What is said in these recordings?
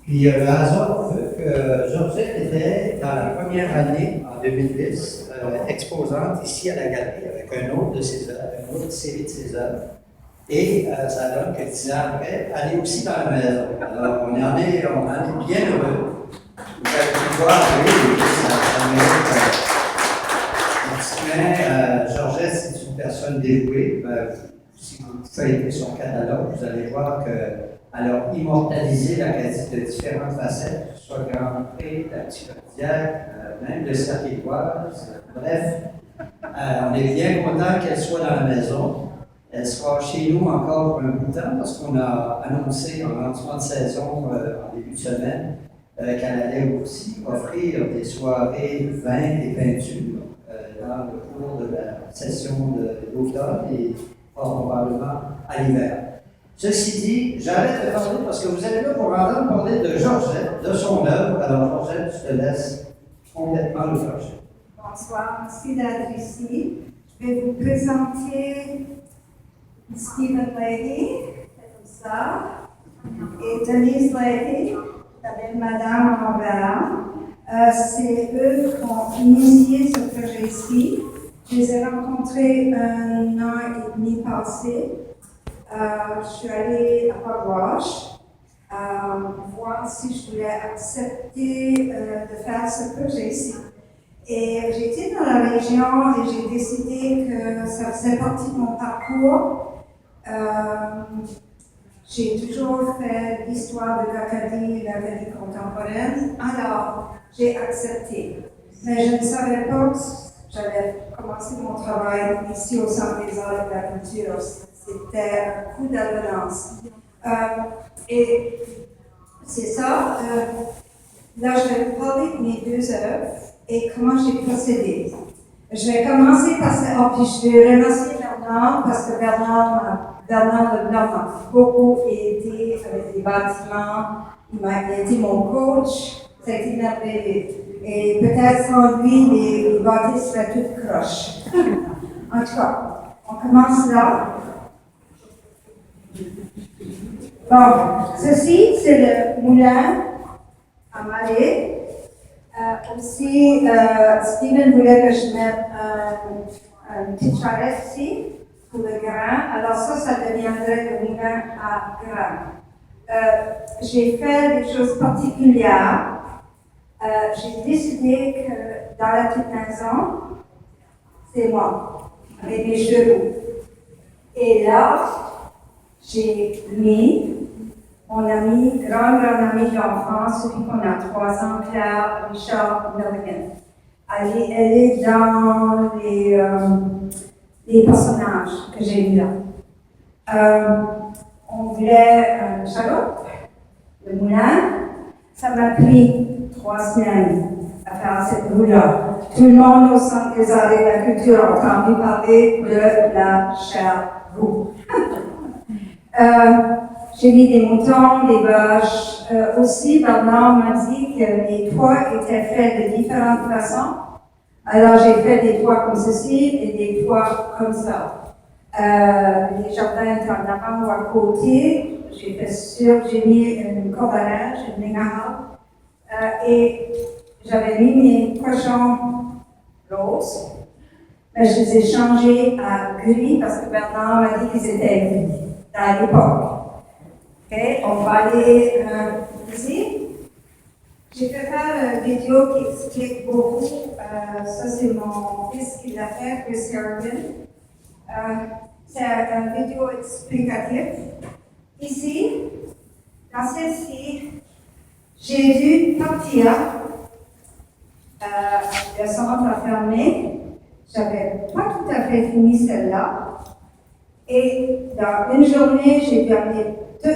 Puis le hasard veut que Georgette était dans la première année, en 2010, exposante ici à la galerie avec un autre de ses œuvres, une autre série de ses œuvres. Et ça donne que 10 ans après, elle est aussi dans la maison. Alors on en est bien heureux. Vous avez pu voir, oui, Georgette, c'est une personne dévouée. Si vous feuilletez son catalogue, vous allez voir qu'elle a immortalisé l'Acadie de différentes facettes, que ce soit Grand Prix, la Psychodiaque, même le Cercle-Étoise. Bref, on est bien content qu'elle soit dans la maison. Elle sera chez nous encore pour un bout de temps parce qu'on a annoncé en lancement de saison en début de semaine qu'elle allait aussi offrir des soirées vin et peinture dans le cours de la session d'automne et probablement à l'hiver. Ceci dit, j'arrête de parler parce que vous êtes là pour entendre parler de Georgette, de son œuvre. Alors Georgette, je te laisse complètement le faire. Bonsoir, merci d'être ici. Je vais vous présenter Stephen Leahy, comme ça, et Denise Leahy, avec Madame Envers. C'est eux qui ont initié ce projet-ci. Je les ai rencontrés un an et demi passé. Je suis allée à Port-Roche voir si je voulais accepter de faire ce projet-ci. Et j'étais dans la région et j'ai décidé que ça faisait partie de mon parcours. J'ai toujours fait l'histoire de l'Acadie contemporaine, alors j'ai accepté. Mais je ne savais pas que j'allais commencer mon travail ici au Centre des Arts et de la Culture. C'était un coup d'abondance. Et c'est ça. Là, je vais vous parler de mes deux œuvres et comment j'ai procédé. Je vais commencer par ça. Puis je vais remercier Bernard parce que Bernard Leblanc m'a beaucoup aidé avec les bâtiments. Il a été mon coach. Ça a été merveilleux. Et peut-être sans lui, les bâtiments seraient toutes croches. En tout cas, on commence là. Bon, ceci, c'est le moulin à marée. Aussi, Stephen voulait que je mette une petite charrette ici pour le grain. Alors ça deviendrait le moulin à grain. J'ai fait des choses particulières. J'ai décidé que dans la petite maison, c'est moi, avec mes chevaux. Et là, j'ai mis mon ami, grand ami d'enfance, celui qu'on a 3 ans, Claire Richard Milligan. Elle est dans les personnages que j'ai mis là. On voulait un chaloupe, le moulin. Ça m'a pris 3 semaines à faire cette roue-là. Tout le monde au Centre des Arts et de la Culture a entendu parler de la chère-roue. J'ai mis des moutons, des vaches. Aussi, Bernard m'a dit que les toits étaient faits de différentes façons. Alors, j'ai fait des toits comme ceci et des toits comme ça. Les jardins étaient en avant ou à côté. J'ai mis une corde à linge, une lignard. Et j'avais mis mes cochons roses. Mais je les ai changés à gris parce que Bernard m'a dit qu'ils étaient gris à l'époque. Ok, on va aller ici. J'ai fait faire une vidéo qui explique beaucoup. Ça, c'est mon fils qui l'a fait, Chris Harrigan. C'est une vidéo explicative. Ici, dans celle-ci, j'ai dû partir. Le centre a fermé. J'avais pas tout à fait fini celle-là. Et dans une journée, j'ai perdu tout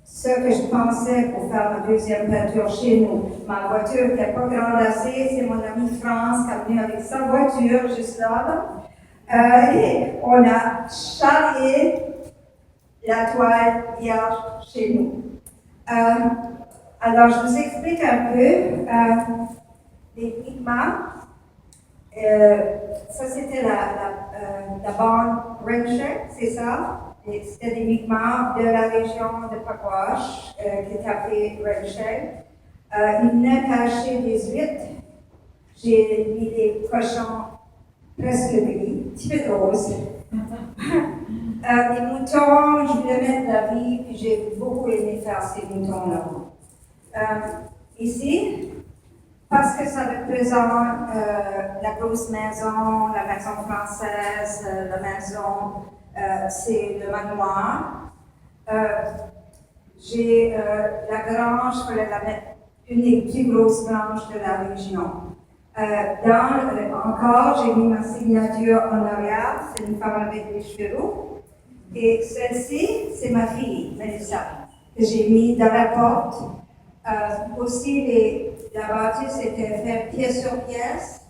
ce que je pensais pour faire ma deuxième peinture chez nous. Ma voiture n'était pas grande assez. C'est mon ami France qui est venu avec sa voiture juste là. Et on a charrié la toile vierge chez nous. Alors, je vous explique un peu les pigments. Ça, c'était la bande Ranger, c'est ça. et c'était des migrants de la région de Pagwash, qui est appelée Rachel. Ils venaient cacher des huîtres. J'ai mis des cochons presque gris, petit peu rose. Les moutons, je voulais mettre la vie, puis j'ai beaucoup aimé faire ces moutons-là. Ici, parce que ça représente la grosse maison, la maison française, la maison, c'est le manoir. J'ai la grange, je voulais la mettre une des plus grosses granges de la région. Encore, j'ai mis ma signature en arrière, c'est une femme avec des cheveux roux. Et celle-ci, c'est ma fille, Melissa, que j'ai mis dans la porte. Aussi, la bâtisse c'était fait pièce sur pièce.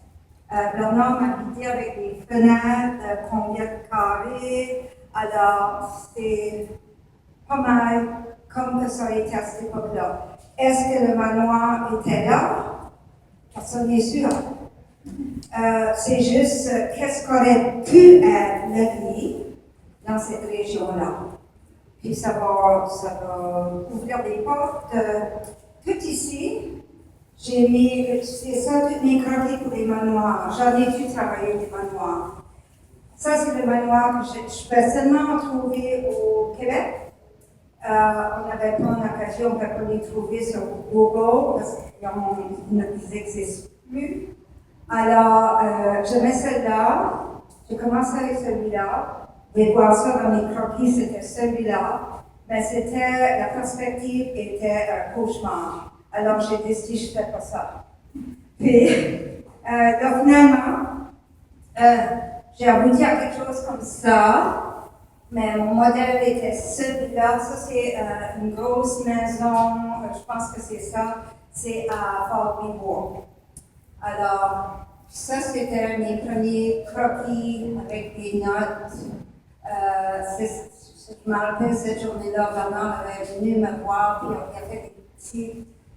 Bernard m'a habité avec des fenêtres, combien de carrés. Alors, c'est pas mal comme que ça a été à cette époque-là. Est-ce que le manoir était là? Personne n'est sûr. C'est juste qu'est-ce qu'aurait pu être la vie dans cette région-là. Puis ça va ouvrir des portes. Tout ici, j'ai mis, c'est ça, toutes mes croquis pour les manoirs. J'en ai dû travailler des manoirs. Ça, c'est le manoir que je peux seulement trouver au Québec. On n'avait pas l'occasion de les trouver sur Google parce qu'ils n'existent plus. Alors, je mets celle-là. Je commence avec celui-là. Et voir ça dans mes croquis, c'était celui-là. Mais c'était, la perspective était un cauchemar. Alors, j'ai décidé, je ne fais pas ça. Puis, donc, finalement, j'ai abouti à quelque chose comme ça. Mais mon modèle était celui-là. Ça, c'est une grosse maison. Je pense que c'est ça. C'est à Fort-Ribourg. Alors, ça, c'était mes premiers croquis avec des notes. Je me rappelle cette journée-là, Bernard avait venu me voir, puis on avait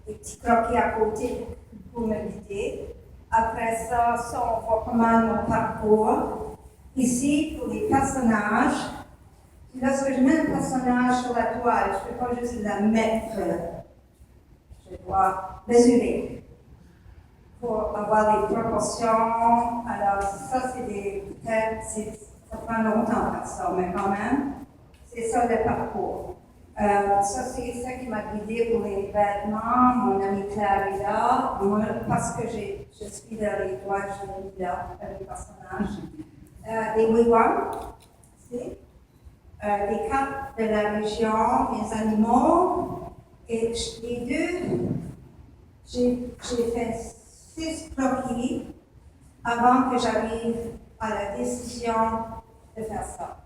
des petits croquis à côté pour me guider. Après ça, on voit pas mal mon parcours. Ici, pour les personnages, lorsque je mets un personnage sur la toile, je ne peux pas juste la mettre. Je dois mesurer pour avoir les proportions. Alors, ça, c'est peut-être, ça prend longtemps à faire ça, mais quand même, c'est ça le parcours. Ça, c'est ça qui m'a guidée pour les vêtements. Mon amie Claire est là. Moi, parce que je suis dans les toiles, je l'ai mis là, les personnages. Les wigwams, c'est les cartes de la région, les animaux. Et les deux, j'ai fait 6 croquis avant que j'arrive à la décision de faire ça.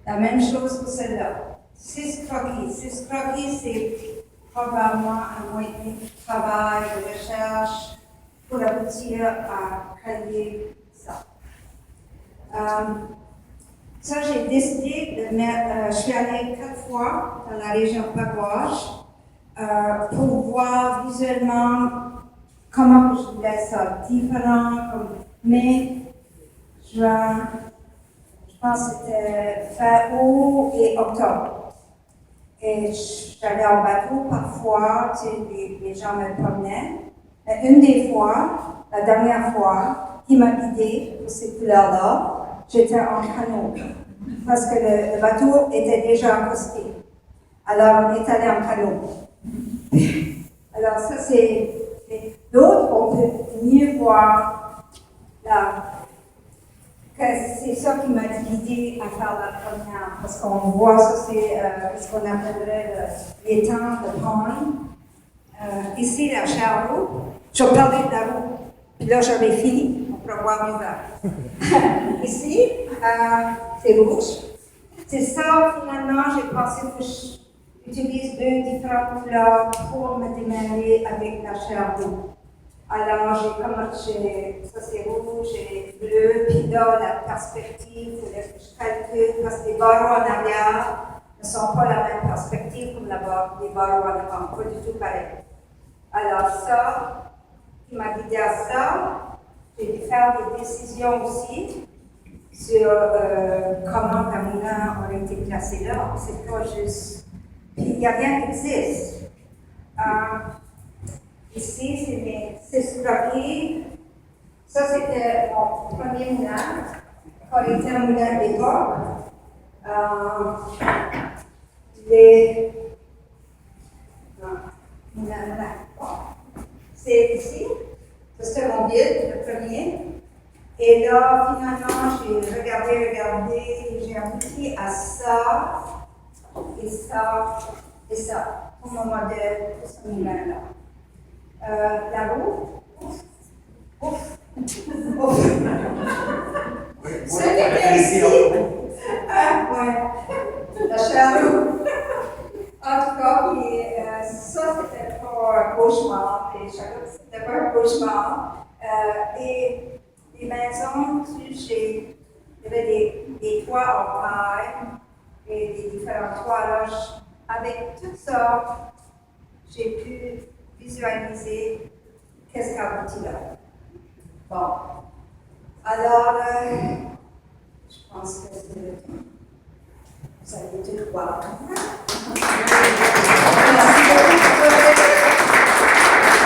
La même chose pour celle-là. 6 croquis. 6 croquis, c'est probablement un moyen de travail, de recherche pour aboutir à créer ça. Ça, j'ai décidé de mettre, je suis allée 4 fois dans la région de Pagwash pour voir visuellement comment je voulais ça différent, comme mai, juin, je pense que c'était fin août et octobre. Et j'allais en bateau parfois, tu sais, les gens me promenaient. Mais une des fois, la dernière fois, qui m'a guidée pour ces couleurs-là, j'étais en canot. Parce que le bateau était déjà accosté. Alors, on est allé en canot. Alors, ça, c'est. D'autres, on peut mieux voir là. C'est ça qui m'a guidée à faire la première. Parce qu'on voit ça, c'est ce qu'on appellerait les temps de pond. Ici, la chair roue. Je parlais de la roue. Puis là, j'avais fini. On peut voir l'hiver. Ici, c'est rouge. C'est ça, finalement, j'ai pensé que j'utilise 2 différentes couleurs pour me démêler avec la chair roue. Alors, j'ai commencé, ça c'est rouge et bleu, puis là, la perspective, il faut que je calcule, parce que les barreaux en arrière ne sont pas la même perspective comme les barreaux en avant, pas du tout pareil. Alors, ça, qui m'a guidé à ça, j'ai dû faire des décisions aussi. sur comment la moulin aurait été placé là. C'est pas juste. Puis il n'y a rien qui existe. Ici, c'est mes 6 papiers. Ça, c'était mon premier moulin. Quand il était un moulin d'époque. Les. C'est ici. C'était mon guide, le premier. Et là, finalement, j'ai regardé, j'ai abouti à ça, et ça, et ça, pour mon modèle, pour ce moulin-là. La roue, ouf, ouf. Ce qui était ici, ouais, la charrue. En tout cas, puis, ça, c'était pas un cauchemar, les charrues, c'était pas un cauchemar. Et les maisons, il y avait des toits en paille et des différents toits. Alors, avec tout ça, j'ai pu visualiser qu'est-ce qui a abouti là. Bon. Alors, je pense que vous allez tout voir.